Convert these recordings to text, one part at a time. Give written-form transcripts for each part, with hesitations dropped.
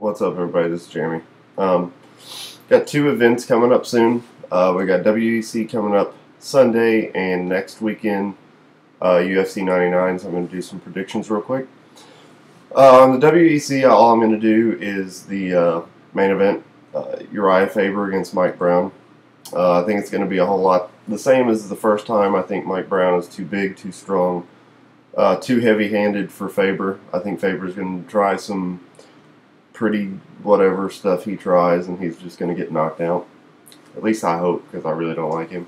What's up, everybody? This is Jeremy. Got two events coming up soon. We got WEC coming up Sunday, and next weekend UFC 99. So I'm going to do some predictions real quick. On the WEC, all I'm going to do is the main event, Uriah Faber against Mike Brown. I think it's going to be a whole lot the same as the first time. I think Mike Brown is too big, too strong, too heavy-handed for Faber. I think Faber's going to try some pretty whatever stuff he tries, and he's just going to get knocked out. At least I hope, because I really don't like him.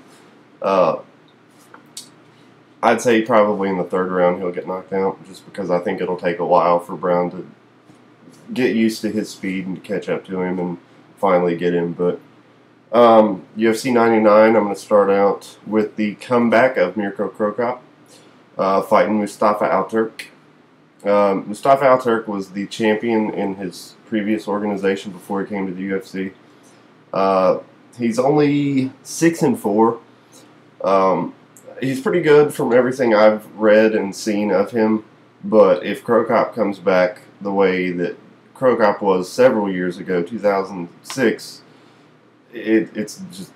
I'd say probably in the third round he'll get knocked out, just because I think it'll take a while for Brown to get used to his speed and to catch up to him and finally get him. But UFC 99, I'm going to start out with the comeback of Mirko Crocop fighting Mustafa Al-Turk. Mustafa Al-Turk was the champion in his previous organization before he came to the UFC. He's only 6-4. He's pretty good from everything I've read and seen of him, but if Crocop comes back the way that Crocop was several years ago, 2006, it's just,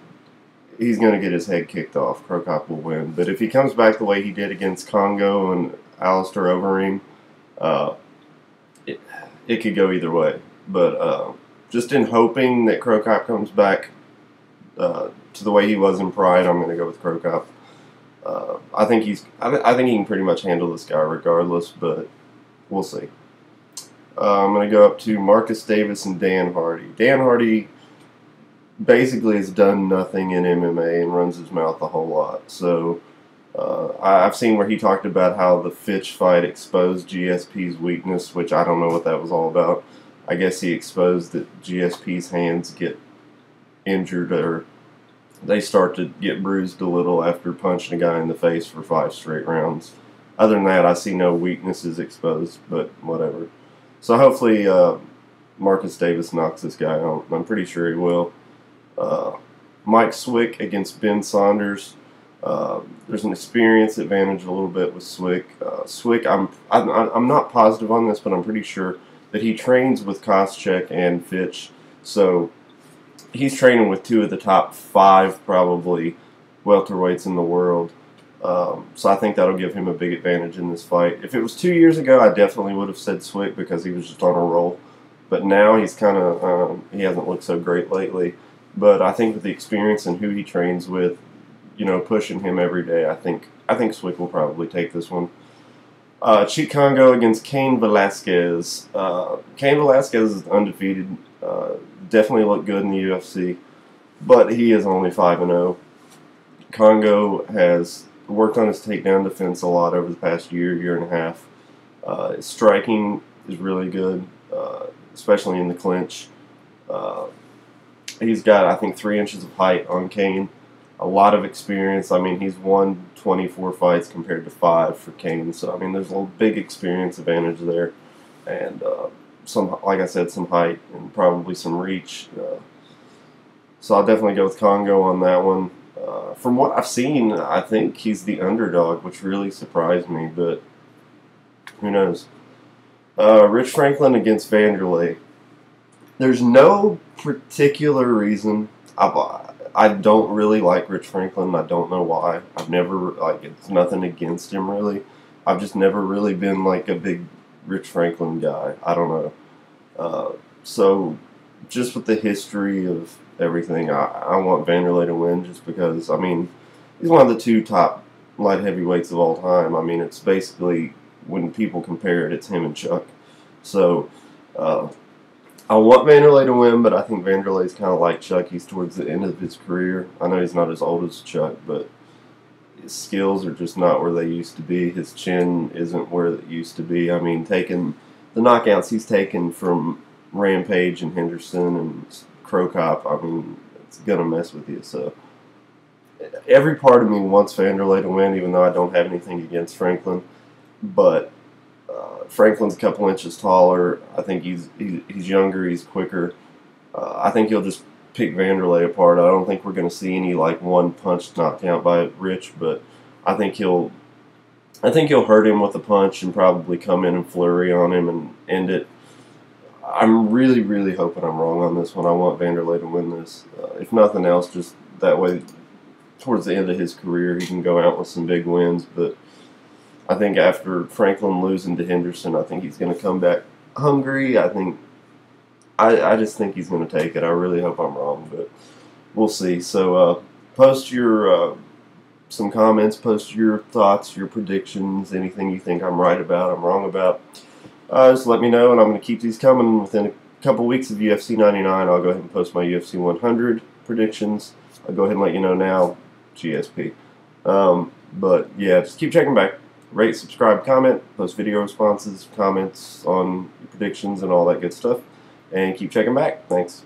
he's going to get his head kicked off. Crocop will win. But if he comes back the way he did against Congo and Alistair Overeem, it could go either way. But just in hoping that Crocop comes back to the way he was in Pride, I'm going to go with Crocop. I think he can pretty much handle this guy regardless, but we'll see. I'm going to go up to Marcus Davis and Dan Hardy. Dan Hardy basically has done nothing in MMA and runs his mouth a whole lot. So I've seen where he talked about how the Fitch fight exposed GSP's weakness, which I don't know what that was all about. I guess he exposed that GSP's hands get injured, or they start to get bruised a little after punching a guy in the face for 5 straight rounds. Other than that, I see no weaknesses exposed, but whatever. So hopefully Marcus Davis knocks this guy out. I'm pretty sure he will. Mike Swick against Ben Saunders. There's an experience advantage a little bit with Swick. Swick, I'm not positive on this, but I'm pretty sure that he trains with Koscheck and Fitch. So he's training with 2 of the top 5 probably welterweights in the world. So I think that'll give him a big advantage in this fight. If it was 2 years ago, I definitely would have said Swick because he was just on a roll. But now he's kind of, he hasn't looked so great lately. But I think with the experience and who he trains with, you know, pushing him every day, I think Swick will probably take this one. Cheat Congo against Cain Velasquez. Cain Velasquez is undefeated. Definitely looked good in the UFC, but he is only 5-0. Congo has worked on his takedown defense a lot over the past year and a half. His striking is really good, especially in the clinch. He's got, I think, 3 inches of height on Cain. A lot of experience. I mean, he's won 24 fights compared to 5 for Cain. So, I mean, there's a big experience advantage there. And some, like I said, some height and probably some reach. So I'll definitely go with Congo on that one. From what I've seen, I think he's the underdog, which really surprised me, but who knows. Rich Franklin against Vanderlei. There's no particular reason. I don't really like Rich Franklin. I don't know why. I've never, like, it's nothing against him really. I've just never really been like a big Rich Franklin guy. I don't know. So just with the history of everything, I want Vanderlei to win just because, I mean, he's one of the 2 top light heavyweights of all time. I mean, it's basically, when people compare it, it's him and Chuck. So I want Vanderlei to win, but I think Vanderlei's kind of like Chuck. He's towards the end of his career. I know he's not as old as Chuck, but his skills are just not where they used to be. His chin isn't where it used to be. I mean, taking the knockouts he's taken from Rampage and Henderson and Crocop, I mean, it's going to mess with you. So every part of me wants Vanderlei to win, even though I don't have anything against Franklin. But Franklin's a couple inches taller. I think he's younger. He's quicker. I think he'll just pick Vanderlei apart. I don't think we're going to see any like one punch knocked out by Rich, but I think he'll hurt him with a punch and probably come in and flurry on him and end it. I'm really, really hoping I'm wrong on this one. I want Vanderlei to win this. If nothing else, just that way, towards the end of his career, he can go out with some big wins. But I think after Franklin losing to Henderson, I think he's going to come back hungry. I just think he's going to take it. I really hope I'm wrong, but we'll see. So post your some comments, post your thoughts, your predictions, anything you think I'm right about, I'm wrong about. Just let me know, and I'm going to keep these coming. Within a couple weeks of UFC 99, I'll go ahead and post my UFC 100 predictions. I'll go ahead and let you know now, GSP. But yeah, just keep checking back. Rate, subscribe, comment, post video responses, comments on your predictions and all that good stuff. And keep checking back. Thanks.